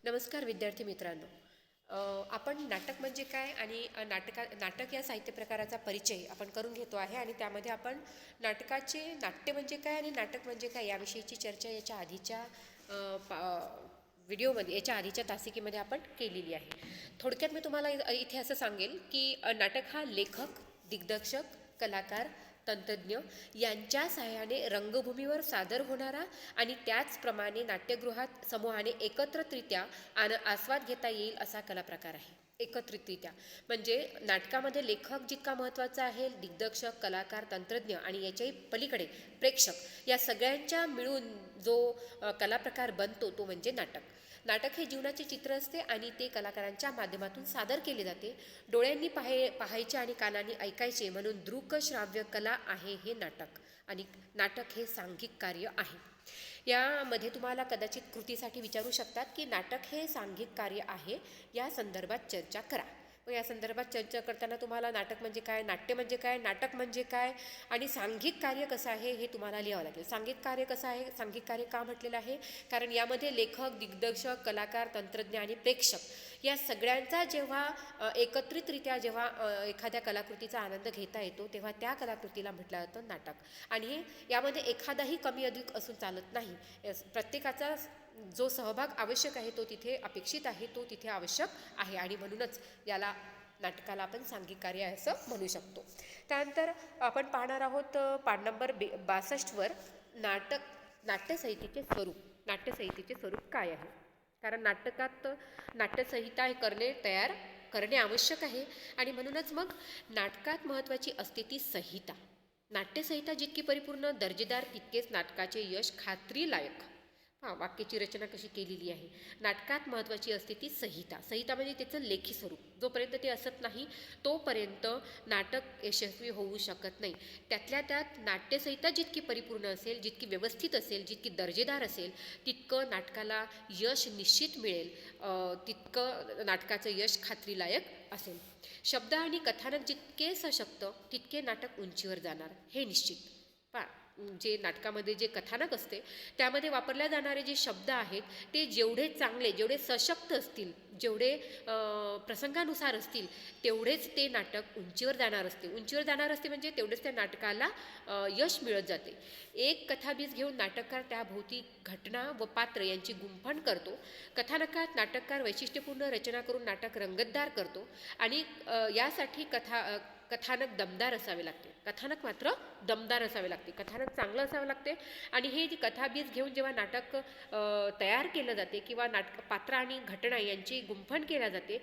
नमस्कार विद्यार्थी मित्रांनो. आपण नाटक म्हणजे काय आणि नाटक या साहित्य प्रकाराचा परिचय आपण करून घेतो आहे आणि त्यामध्ये आपण नाट्य म्हणजे काय आणि नाटक म्हणजे काय याविषयीची चर्चा याच्या आधीच्या व्हिडिओमध्ये याच्या आधीच्या तासिकेमध्ये आपण केलेली आहे. थोडक्यात मी तुम्हाला इथे असं सांगेल की नाटक हा लेखक, दिग्दर्शक, कलाकार, तंत्रज्ञ यांच्या सहाय्याने रंगभूमीवर सादर होणारा आणि त्याचप्रमाणे नाट्यगृहात समूहाने एकत्रितरित्या आस्वाद घेता येईल असा कलाप्रकार आहे. एकत्रितरित्या म्हणजे नाटकामध्ये लेखक जितका महत्त्वाचा आहे, दिग्दर्शक, कलाकार, तंत्रज्ञ आणि याच्याही पलीकडे प्रेक्षक या सगळ्यांच्या मिळून जो कलाप्रकार बनतो तो म्हणजे नाटक. नाटक हे जीवनाचे चित्र असते आणि ते कलाकारांच्या माध्यमातून सादर केले जाते. डोळ्यांनी पाहायचे आणि कानांनी ऐकायचे म्हणून दृक श्राव्य कला आहे हे नाटक. आणि नाटक हे सांघिक कार्य आहे. यामध्ये तुम्हाला कदाचित कृतीसाठी विचारू शकतात की नाटक हे सांघिक कार्य आहे, या संदर्भात चर्चा करा. मग या संदर्भात चर्चा करताना तुम्हाला नाटक म्हणजे काय, नाट्य म्हणजे काय, नाटक म्हणजे काय आणि सांघिक कार्य कसं आहे हे तुम्हाला लिहावं लागेल. सांघिक कार्य कसं आहे, सांघिक कार्य का म्हटलेलं आहे, कारण यामध्ये लेखक, दिग्दर्शक, कलाकार, तंत्रज्ञ आणि प्रेक्षक या सगळ्यांचा जेव्हा एकत्रितरित्या जेव्हा एखाद्या कलाकृतीचा आनंद घेता येतो तेव्हा त्या कलाकृतीला म्हटलं जातं नाटक. आणि यामध्ये एखादाही कमी अधिक असून चालत नाही. प्रत्येकाचा जो सहभाग आवश्यक आहे तो तिथे अपेक्षित आहे, तो तिथे आवश्यक आहे आणि म्हणूनच याला नाटकाला आपण सांघिक कार्य असं म्हणू शकतो. त्यानंतर आपण पाहणार आहोत पान नंबर 62वर नाट्यसंहितेचे स्वरूप काय आहे. कारण नाटकात नाट्यसंहिता हे तयार करणे आवश्यक आहे आणि म्हणूनच मग नाटकात महत्त्वाची असते ती संहिता. नाट्यसंहिता जितकी परिपूर्ण दर्जेदार तितकेच नाटकाचे यश खात्रीलायक. वाक्याची रचना कशी केलेली आहे. नाटकात महत्त्वाची असते ती संहिता म्हणजे त्याचं लेखी स्वरूप. जोपर्यंत ते असत नाही तोपर्यंत नाटक यशस्वी होऊ शकत नाही. त्यातल्या त्यात नाट्यसंहिता जितकी परिपूर्ण असेल, जितकी व्यवस्थित असेल, जितकी दर्जेदार असेल तितकं नाटकाला यश निश्चित मिळेल, तितकं नाटकाचं यश खात्रीलायक असेल. शब्द आणि कथानक जितके सशक्त तितके नाटक उंचीवर जाणार हे निश्चित. जे नाटकामध्ये जे कथानक असते त्यामध्ये वापरल्या जाणारे जे शब्द आहेत ते जेवढे चांगले, जेवढे सशक्त असतील, जेवढे प्रसंगानुसार असतील तेवढेच ते नाटक उंचीवर जाणार असते म्हणजे तेवढेच त्या नाटकाला यश मिळत जाते. एक कथाबीज घेऊन नाटककार त्याभोवती घटना व पात्र यांची गुंफण करतो. कथानकात नाटककार वैशिष्ट्यपूर्ण रचना करून नाटक रंगतदार करतो आणि यासाठी कथानक दमदार असावे लागते. कथानक मात्र दमदार असावे लागते, कथानक चांगलं असावं लागते. आणि हे जी कथाबीज घेऊन जेव्हा नाटक तयार केलं जाते किंवा पात्र आणि घटना यांची गुंफण केल्या जाते,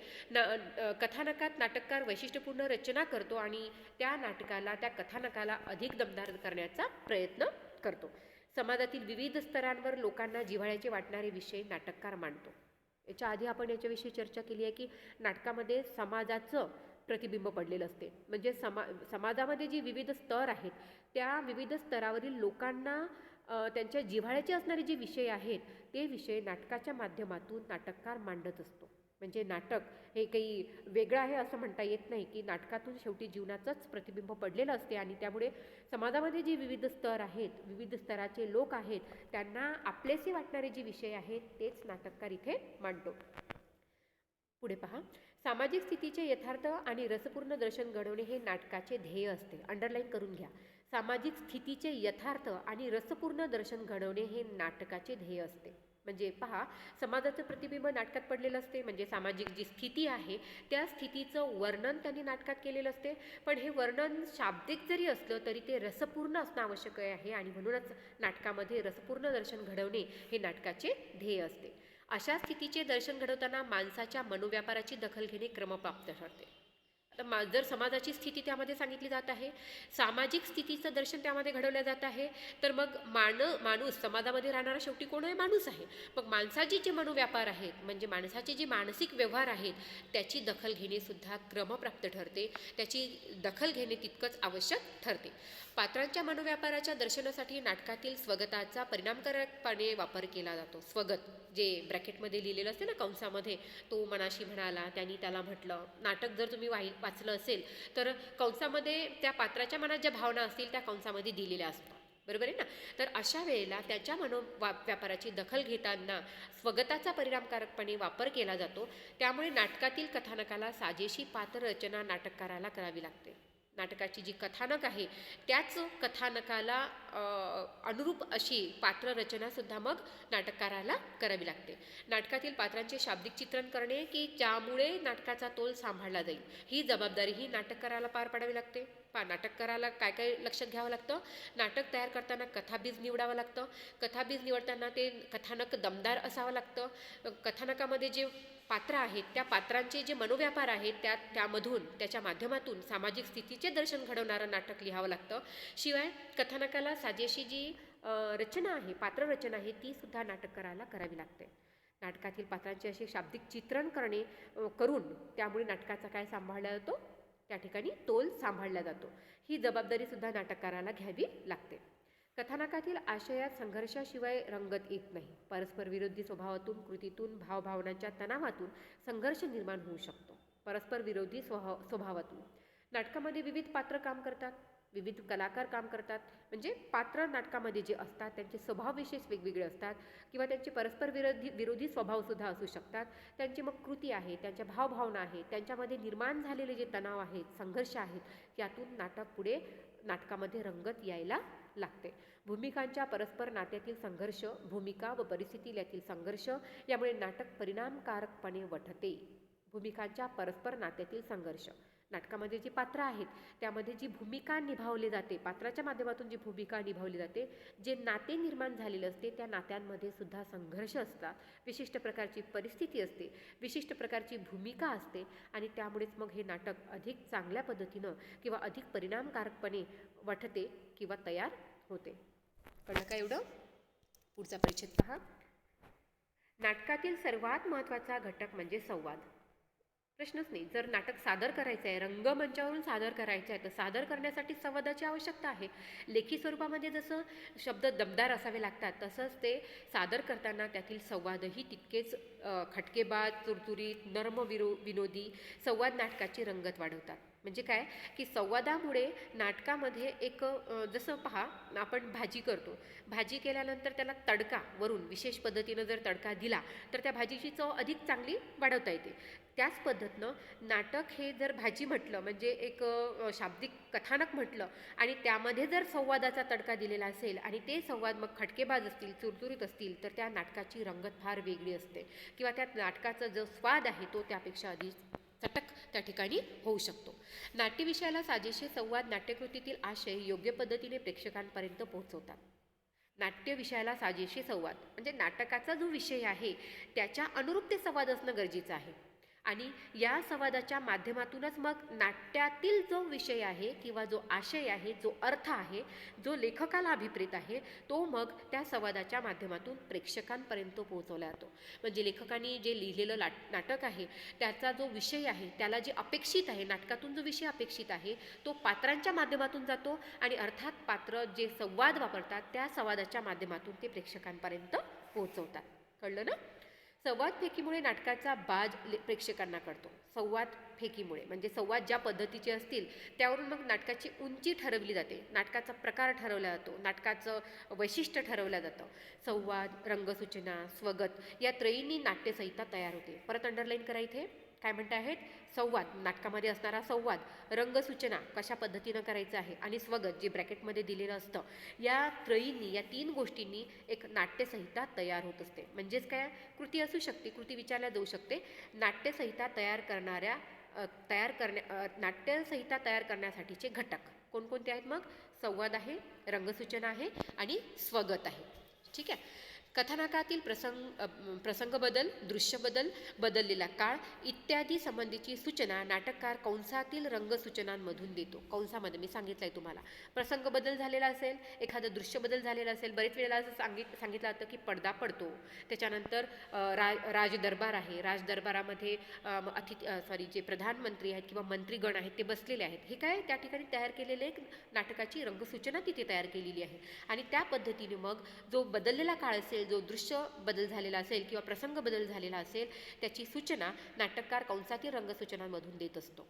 कथानकात नाटककार वैशिष्ट्यपूर्ण रचना करतो आणि त्या कथानकाला अधिक दमदार करण्याचा प्रयत्न करतो. समाजातील विविध स्तरांवर लोकांना जिव्हाळ्याचे वाटणारे विषय नाटककार मांडतो. याच्या आधी आपण याच्याविषयी चर्चा केली आहे की नाटकामध्ये समाजाचं प्रतिबिंब पडलेलं असते. म्हणजे समाजामध्ये जी विविध स्तर आहेत त्या विविध स्तरावरील लोकांना त्यांच्या जिव्हाळ्याचे असणारे जे विषय आहेत ते विषय नाटकाच्या माध्यमातून नाटककार मांडत असतो. म्हणजे नाटक हे काही वेगळं आहे असं म्हणता येत नाही की नाटकातून शेवटी जीवनाचंच प्रतिबिंब पडलेलं असते आणि त्यामुळे समाजामध्ये जे विविध स्तर आहेत, विविध स्तराचे लोक आहेत, त्यांना आपलेसे वाटणारे जे विषय आहेत तेच नाटककार इथे मांडतो. पुढे पहा. सामाजिक स्थितीचे यथार्थ आणि रसपूर्ण दर्शन घडवणे हे नाटकाचे ध्येय असते. अंडरलाईन करून घ्या. सामाजिक स्थितीचे यथार्थ आणि रसपूर्ण दर्शन घडवणे हे नाटकाचे ध्येय असते. म्हणजे पहा, समाजाचं प्रतिबिंब नाटकात पडलेलं असते. म्हणजे सामाजिक जी स्थिती आहे त्या स्थितीचं वर्णन त्यांनी नाटकात केलेलं असते. पण हे वर्णन शाब्दिक जरी असलं तरी ते रसपूर्ण असणं आवश्यक आहे आणि म्हणूनच नाटकामध्ये रसपूर्ण दर्शन घडवणे हे नाटकाचे ध्येय असते. अशा स्थितीचे दर्शन घडवताना माणसाच्या मनोव्यापाराची दखल घेणे क्रमप्राप्त ठरते. आता जर समाजाची स्थिती त्यामध्ये सांगितली जात आहे, सामाजिक स्थितीचं दर्शन त्यामध्ये घडवलं जात आहे, तर मग माणूस समाजामध्ये राहणारा शेवटी कोण आहे? माणूस आहे. मग माणसाची जे मनोव्यापार आहेत म्हणजे माणसाचे जे मानसिक व्यवहार आहेत त्याची दखल घेणे सुद्धा क्रमप्राप्त ठरते. त्याची दखल घेणे तितकंच आवश्यक ठरते. पात्रांच्या मनोव्यापाराच्या दर्शनासाठी नाटकातील स्वगताचा परिणामकारकपणे वापर केला जातो. स्वगत जे ब्रॅकेटमध्ये लिहिलेलं असते ना, कंसामध्ये, तो मनाशी म्हणाला, त्यांनी त्याला म्हटलं. नाटक जर तुम्ही वाचलं असेल तर कंसामध्ये त्या पात्राच्या मनात ज्या भावना असतील त्या कंसामध्ये दिलेल्या असतात. बरोबर आहे ना. तर अशा वेळेला त्याच्या व्यापाराची दखल घेताना स्वगताचा परिणामकारकपणे वापर केला जातो. त्यामुळे नाटकातील कथानकाला साजेशी पात्ररचना नाटककाराला करावी लागते. नाटकाची जी कथानक आहे त्याच कथानकाला अनुरूप अशी पात्ररचनासुद्धा मग नाटककाराला करावी लागते. नाटकातील पात्रांचे शाब्दिक चित्रण करणे की ज्यामुळे नाटकाचा तोल सांभाळला जाईल ही जबाबदारीही नाटककाराला पार पाडावी लागते. नाटककाराला काय काय लक्षात घ्यावं लागतं. नाटक तयार करताना कथाबीज निवडावं लागतं. कथाबीज निवडताना ते कथानक दमदार असावं लागतं. कथानकामध्ये जे पात्र आहेत त्या पात्रांचे जे मनोव्यापार आहेत त्यामधून त्याच्या माध्यमातून सामाजिक स्थितीचे दर्शन घडवणारं नाटक लिहावं लागतं. शिवाय कथानकाला साजेशी जी रचना आहे, पात्ररचना आहे, ती सुद्धा नाटककाराला करावी लागते. नाटकातील पात्रांचे असे शाब्दिक चित्रण करून त्यामुळे नाटकाचा काय सांभाळला जातो, त्या ठिकाणी तोल सांभाळला जातो. ही जबाबदारीसुद्धा नाटककाराला घ्यावी लागते. कथानकातील आशयात संघर्षाशिवाय रंगत येत नाही. परस्पर विरोधी स्वभावातून, कृतीतून, भावभावनांच्या तणावातून संघर्ष निर्माण होऊ शकतो. परस्पर विरोधी स्वभावातून नाटकामध्ये विविध पात्र काम करतात, विविध कलाकार काम करतात. म्हणजे पात्र नाटकामध्ये जे असतात त्यांचे स्वभाव विशेष वेगवेगळे असतात किंवा त्यांचे परस्पर विरोधी स्वभावसुद्धा असू शकतात. त्यांची मग कृती आहे, त्यांच्या भावभावना आहेत, त्यांच्यामध्ये निर्माण झालेले जे तणाव आहेत, संघर्ष आहेत, यातून नाटकामध्ये रंगत यायला लागते. भूमिकांच्या परस्पर नात्यातील संघर्ष, भूमिका व परिस्थिती यातील संघर्ष यामुळे नाटक परिणामकारकपणे वठते. भूमिकांच्या परस्पर नात्यातील संघर्ष, नाटकामध्ये जी पात्र आहेत त्यामध्ये जी भूमिका निभावली जाते, पात्राच्या माध्यमातून जी भूमिका निभावली जाते, जे नाते निर्माण झालेले असते त्या नात्यांमध्ये सुद्धा संघर्ष असतात. विशिष्ट प्रकारची परिस्थिती असते, विशिष्ट प्रकारची भूमिका असते आणि त्यामुळेच मग हे नाटक अधिक चांगल्या पद्धतीनं किंवा अधिक परिणामकारकपणे वठते किंवा तयार होते. कळलं का एवढं? पुढचा परिच्छेद पहा. नाटकातील सर्वात महत्त्वाचा घटक म्हणजे संवाद. प्रश्नच नाही. जर नाटक सादर करायचं आहे, रंगमंचावरून सादर करायचं आहे, तर सादर करण्यासाठी संवादाची आवश्यकता आहे. लेखी स्वरूपामध्ये जसं शब्द दमदार असावे लागतात तसंच ते सादर करताना त्यातील संवादही तितकेच खटकेबाज, तुरतुरीत, विनोदी संवाद नाटकाची रंगत वाढवतात. म्हणजे काय की संवादामुळे नाटकामध्ये एक जसं पहा, आपण भाजी करतो, भाजी केल्यानंतर त्याला तडका वरून विशेष पद्धतीनं जर तडका दिला तर त्या भाजीची चव अधिक चांगली वाढवता येते. त्याच पद्धतीनं नाटक हे जर भाजी म्हटलं म्हणजे एक शाब्दिक कथानक म्हटलं आणि त्यामध्ये जर संवादाचा तडका दिलेला असेल आणि ते संवाद मग खटकेबाज असतील, चुरचुरीत असतील तर त्या नाटकाची रंगत फार वेगळी असते किंवा त्या नाटकाचा जो स्वाद आहे तो त्यापेक्षा अधिक चटक त्या ठिकाणी होऊ शकतो. नाट्यविषयाला साजेसे संवाद नाट्यकृतीतील आशय योग्य पद्धतीने प्रेक्षकांपर्यंत पोहोचवतात. नाट्य विषयाला साजेशी संवाद म्हणजे नाटकाचा जो विषय आहे त्याच्या अनुरूप ते संवाद असणं गरजेचं आहे आणि या संवादाच्या माध्यमातूनच मग नाट्यातील जो विषय आहे किंवा जो आशय आहे, जो अर्थ आहे, जो लेखकाला अभिप्रेत आहे, तो मग त्या संवादाच्या माध्यमातून प्रेक्षकांपर्यंत पोहोचवला जातो. म्हणजे लेखकाने जे लिहिलेलं नाटक आहे त्याचा जो विषय आहे, त्याला जे अपेक्षित आहे, नाटकातून जो विषय अपेक्षित आहे तो पात्रांच्या माध्यमातून जातो आणि अर्थात पात्र जे संवाद वापरतात त्या संवादाच्या माध्यमातून ते प्रेक्षकांपर्यंत पोहोचवतात. कळलं ना? संवाद फेकीमुळे नाटकाचा बाज प्रेक्षकांना कळतो. संवाद फेकीमुळे म्हणजे संवाद ज्या पद्धतीचे असतील त्यावरून मग नाटकाची उंची ठरवली जाते, नाटकाचा प्रकार ठरवला जातो, नाटकाचं वैशिष्ट्य ठरवलं जातं. संवाद, रंगसूचना, स्वगत या त्रयींनी नाट्यसंहिता तयार होते. परत अंडरलाईन करा इथे. काय म्हणत आहेत? संवाद, नाटकामध्ये असणारा संवाद, रंगसूचना कशा पद्धतीनं करायचं आहे आणि स्वगत जे ब्रॅकेटमध्ये दिलेलं असतं, या त्रयींनी, या तीन गोष्टींनी एक नाट्यसंहिता तयार होत असते. म्हणजेच काय? कृती असू शकते, कृती विचारल्या जाऊ शकते. नाट्यसंहिता नाट्यसंहिता तयार करण्यासाठीचे घटक कोणकोणते आहेत? मग संवाद आहे, रंगसूचना आहे आणि स्वगत आहे. ठीक आहे. कथानकातील प्रसंग बदल, दृश्य बदल, बदललेला काळ इत्यादी संबंधीची सूचना नाटककार कंसातील रंगसूचनांमधून देतो. कंसामध्ये मी सांगितलं आहे तुम्हाला. प्रसंग बदल झालेला असेल, एखादं दृश्य बदल झालेला असेल, बरेच वेळेला असं सांगितलं जातं की पडदा पडतो. त्याच्यानंतर राजदरबार आहे, राजदरबारामध्ये जे प्रधानमंत्री आहेत किंवा मंत्रीगण आहेत ते बसलेले आहेत. हे काय त्या ठिकाणी तयार केलेले एक नाटकाची रंगसूचना तिथे तयार केलेली आहे आणि त्या पद्धतीने मग जो बदललेला काळ असेल, जो दृश्य बदल झालेला असेल किंवा प्रसंग बदल झालेला असेल त्याची सूचना नाटककार कंसातील रंगसूचनांमधून देत असतो.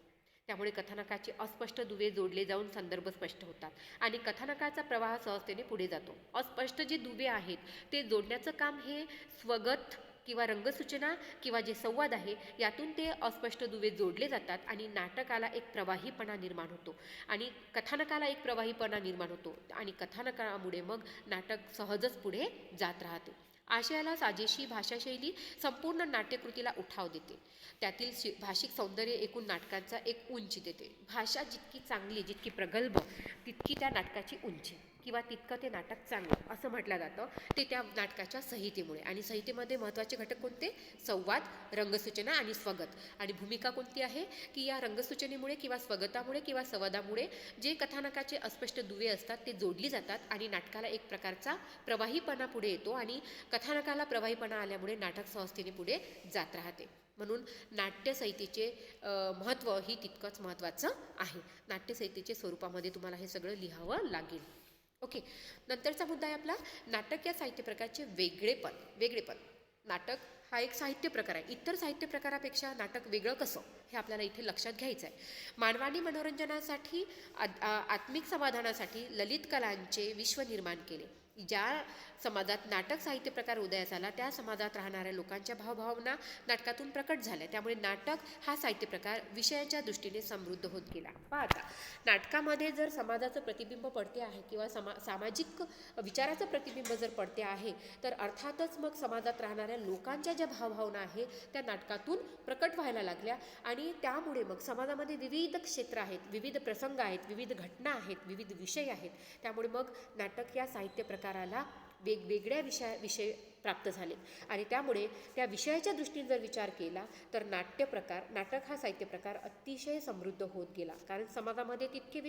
त्यामुळे कथानकाचे अस्पष्ट दुवे जोडले जाऊन संदर्भ स्पष्ट होतात आणि कथानकाचा प्रवाह सहजतेने पुढे जातो. अस्पष्ट जे दुवे आहेत ते जोडण्याचं काम हे स्वगत किंवा रंगसूचना किंवा जे संवाद आहे यातून ते अस्पष्ट दुवे जोडले जातात आणि नाटकाला एक प्रवाहीपणा निर्माण होतो आणि कथानकाला एक प्रवाहीपणा निर्माण होतो आणि कथानकामुळे मग नाटक सहजच पुढे जात राहते. आशयाला साजेशी भाषाशैली संपूर्ण नाट्यकृतीला उठाव देते. त्यातील भाषिक सौंदर्य एकूण नाटकांचा एक उंची देते. भाषा जितकी चांगली, जितकी प्रगल्भ, तितकी त्या नाटकाची उंची किंवा तितकं ते नाटक चांगलं असं म्हटलं जातं. ते त्या नाटकाच्या संहितेमुळे. आणि संहितेमध्ये महत्त्वाचे घटक कोणते? संवाद, रंगसूचना आणि स्वगत. आणि भूमिका कोणती आहे की या रंगसूचनेमुळे किंवा स्वगतामुळे किंवा संवादामुळे जे कथानकाचे अस्पष्ट दुवे असतात ते जोडली जातात आणि नाटकाला एक प्रकारचा प्रवाहीपणा पुढे येतो आणि कथानकाला प्रवाहीपणा आल्यामुळे नाटक सहजतेने पुढे जात राहते. म्हणून नाट्यसंहितेचे महत्त्व ही तितकंच महत्त्वाचं आहे. नाट्यसंहितेच्या स्वरूपामध्ये तुम्हाला हे सगळं लिहावं लागेल. ओके, नंतरचा मुद्दा आहे आपला नाटक या साहित्य प्रकारचे वेगळेपण. नाटक हा एक साहित्य प्रकार आहे. इतर साहित्य प्रकारापेक्षा नाटक वेगळं कसं हे आपल्याला इथे लक्षात घ्यायचं आहे. मानवानी मनोरंजनासाठी आत्मिक समाधानासाठी ललित कलांचे विश्व निर्माण केले. ज्या समाजात नाटक साहित्य प्रकार उदयास आला त्या समाजात राहणाऱ्या लोकांच्या भावभावना नाटकातून प्रकट झाल्या. त्यामुळे नाटक हा साहित्य प्रकार विषयाच्या दृष्टीने समृद्ध होत गेला. पाहता नाटकामध्ये जर समाजाचं प्रतिबिंब पडते आहे किंवा सामाजिक विचाराचं प्रतिबिंब जर पडते आहे तर अर्थातच मग समाजात राहणाऱ्या लोकांच्या ज्या भावभावना आहेत त्या नाटकातून प्रकट व्हायला लागल्या आणि त्यामुळे मग समाजामध्ये विविध क्षेत्र आहेत, विविध प्रसंग आहेत, विविध घटना आहेत, विविध विषय आहेत. त्यामुळे मग नाटक या साहित्य प्रकाराला वेगवेगळ्या विषय प्राप्त झाले आणि त्यामुळे त्या विषयाच्या दृष्टीने जर विचार केला तर नाटक हा साहित्य प्रकार अतिशय समृद्ध होत गेला. कारण समाजामध्ये तितके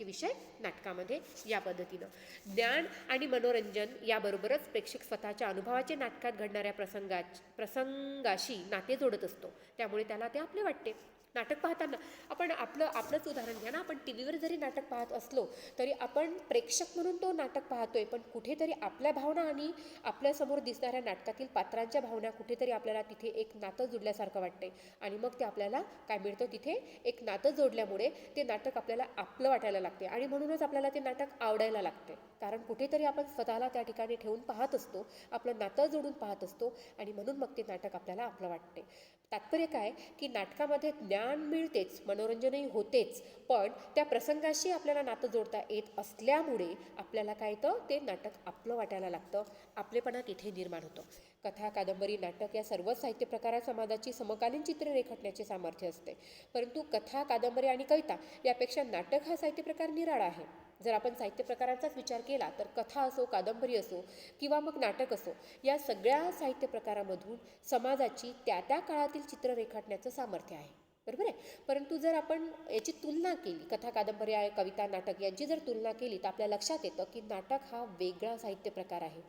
विषय नाटकामध्ये या पद्धतीनं ज्ञान आणि मनोरंजन याबरोबरच प्रेक्षक स्वतःच्या अनुभवाचे नाटकात घडणाऱ्या प्रसंगाशी नाते जोडत असतो. त्यामुळे त्याला ते आपले वाटते. नाटक पाहताना आपण आपलंच उदाहरण घ्या ना. आपण टी व्हीवर जरी नाटक पाहत असलो तरी आपण प्रेक्षक म्हणून तो नाटक पाहतोय, पण कुठेतरी आपल्या भावना आणि आपल्यासमोर दिसणाऱ्या नाटकातील पात्रांच्या भावना कुठेतरी आपल्याला तिथे एक नातं जोडल्यासारखं वाटते आणि मग ते आपल्याला काय मिळतं, तिथे एक नातं जोडल्यामुळे ते नाटक आपल्याला आपलं वाटायला लागते आणि म्हणूनच आपल्याला ते नाटक आवडायला लागते. कारण कुठेतरी आपण स्वतःला त्या ठिकाणी ठेवून पाहत असतो, आपलं नातं जोडून पाहत असतो आणि म्हणून मग ते नाटक आपल्याला आपलं वाटते. तात्पर्य काय की नाटकामध्ये ज्ञान मिळतेच, मनोरंजनही होतेच, पण त्या प्रसंगाशी आपल्याला नातं जोडता येत असल्यामुळे आपल्याला काय तर ते नाटक आपलं वाटायला लागतं, आपलेपणा तिथे निर्माण होतं. कथा, कादंबरी, नाटक या सर्वच साहित्य प्रकारात समाजाची समकालीन चित्रे रेखाटण्याचे सामर्थ्य असते. परंतु कथा, कादंबरी आणि कविता यापेक्षा नाटक हा साहित्य प्रकार निराळा आहे. जर आपण साहित्य प्रकारांचाच विचार केला तर कथा असो, कादंबरी असो किंवा मग नाटक असो, या सगळ्या साहित्य प्रकारामधून समाजाची त्या त्या काळातील चित्र रेखाटण्याचं सामर्थ्य आहे. बरोबर आहे. परंतु जर आपण याची तुलना केली, कथा, कादंबरी, कविता, नाटक यांची जर तुलना केली तर आपल्या लक्षात येतं की नाटक हा वेगळा साहित्य प्रकार आहे.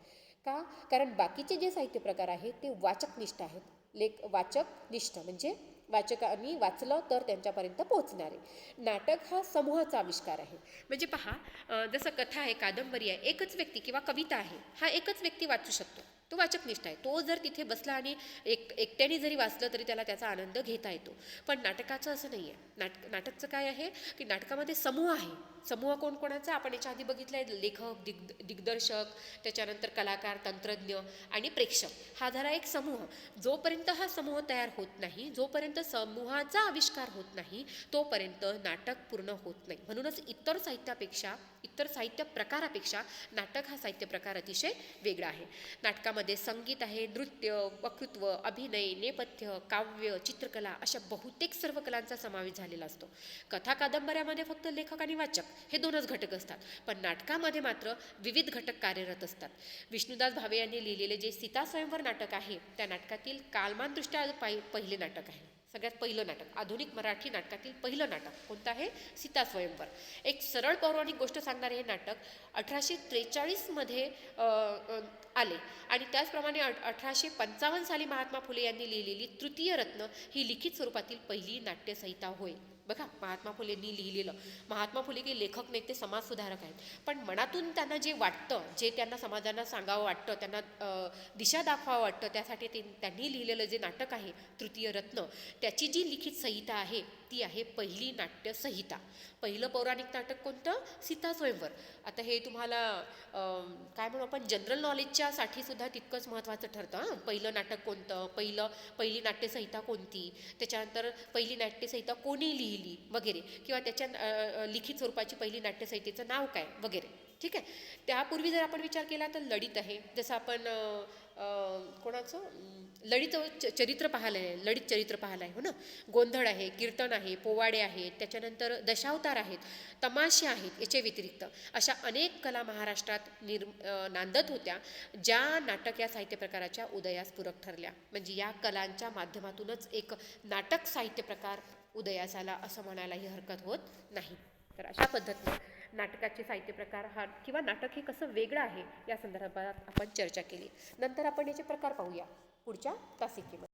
का? कारण बाकीचे जे साहित्य प्रकार आहेत ते वाचकनिष्ठ आहेत. वाचकनिष्ठ म्हणजे वाचकांनी वाचलं तर त्यांच्यापर्यंत पोहोचणारे. नाटक हा समूहाचा आविष्कार आहे. म्हणजे पहा, जसं कथा आहे, कादंबरी आहे, एकच व्यक्ती किंवा कविता आहे, हा एकच व्यक्ती वाचू शकतो, तो वाचकनिष्ठ आहे. तो जर तिथे बसला आणि एकट्याने जरी वाचलं तरी त्याला त्याचा आनंद घेता येतो. पण नाटकाचं असं नाही आहे. नाटकचं काय आहे की नाटकामध्ये समूह आहे. समूह कोणाचा आपण याच्या आधी बघितलं आहे. लेखक, दिग्दर्शक, त्याच्यानंतर कलाकार, तंत्रज्ञ आणि प्रेक्षक, हा झाला एक समूह. जोपर्यंत हा समूह तयार होत नाही, जोपर्यंत समूहाचा आविष्कार होत नाही, तोपर्यंत नाटक पूर्ण होत नाही. म्हणूनच इतर साहित्य प्रकारापेक्षा नाटक हा साहित्य प्रकार अतिशय वेगळा आहे. नाटकामध्ये संगीत आहे, नृत्य, वक्तृत्व, अभिनय, नेपथ्य, काव्य, चित्रकला अशा बहुतेक सर्व कलांचा समावेश झालेला असतो. कथा, कादंबऱ्यामध्ये फक्त लेखक आणि वाचक हे दोनच घटक असतात, पण नाटकामध्ये मात्र विविध घटक कार्यरत असतात. विष्णुदास भावे यांनी लिहिलेले जे सीता स्वयंवर नाटक आहे त्या नाटकातील कालमानदृष्ट्या पहिले नाटक आहे. सगळ्यात पहिलं नाटक, आधुनिक मराठी नाटकातील पहिलं नाटक कोणतं आहे? सीता स्वयंवर. एक सरळ पौराणिक गोष्ट सांगणारे हे नाटक 1843 आले आणि त्याचप्रमाणे 1855 साली महात्मा फुले यांनी लिहिलेली तृतीय रत्न ही लिखित स्वरूपातील पहिली नाट्यसंहिता होय. बघा, महात्मा फुलेंनी लिहिलेलं. महात्मा फुले काही लेखक नाही, ते समाजसुधारक आहेत, पण मनातून त्यांना जे वाटतं, जे त्यांना समाजाला सांगावं वाटतं, त्यांना दिशा दाखवावं वाटतं, त्यासाठी त्यांनी लिहिलेलं जे नाटक आहे तृतीय रत्न, त्याची जी लिखित संहिता आहे ती आहे पहिली नाट्यसंहिता. पहिलं पौराणिक नाटक कोणतं? सीतास्वयंवर. आता हे तुम्हाला काय म्हणू आपण, जनरल नॉलेजच्यासाठी सुद्धा तितकंच महत्त्वाचं ठरतं. पहिलं नाटक कोणतं, पहिली नाट्यसंहिता कोणती, त्याच्यानंतर पहिली नाट्यसंहिता कोणी लिहिली वगैरे, किंवा त्याच्या लिखित स्वरूपाची पहिली नाट्यसंहितेचं नाव काय वगैरे. ठीक आहे. त्यापूर्वी जर आपण विचार केला तर ललित आहे. जसं आपण कोणाचं ललित चरित्र पाहिलं आहे, ललित चरित्र पाहिलं आहे हो ना. गोंधळ आहे, कीर्तन आहे, पोवाडे आहेत, त्याच्यानंतर दशावतार आहेत, तमाशे आहेत. याच्या व्यतिरिक्त अशा अनेक कला महाराष्ट्रात नांदत होत्या, ज्या नाटक या साहित्य प्रकाराच्या उदयास पूरक ठरल्या. म्हणजे या कलांच्या माध्यमातूनच एक नाटक साहित्य प्रकार उदयास आला असं म्हणायलाही हरकत होत नाही. तर अशा पद्धतीने नाटकाचे साहित्य प्रकार हा किंवा नाटक हे कसं वेगळं आहे या संदर्भात आपण चर्चा केली. नंतर आपण याचे प्रकार पाहूया पुढच्या तासिकेमध्ये.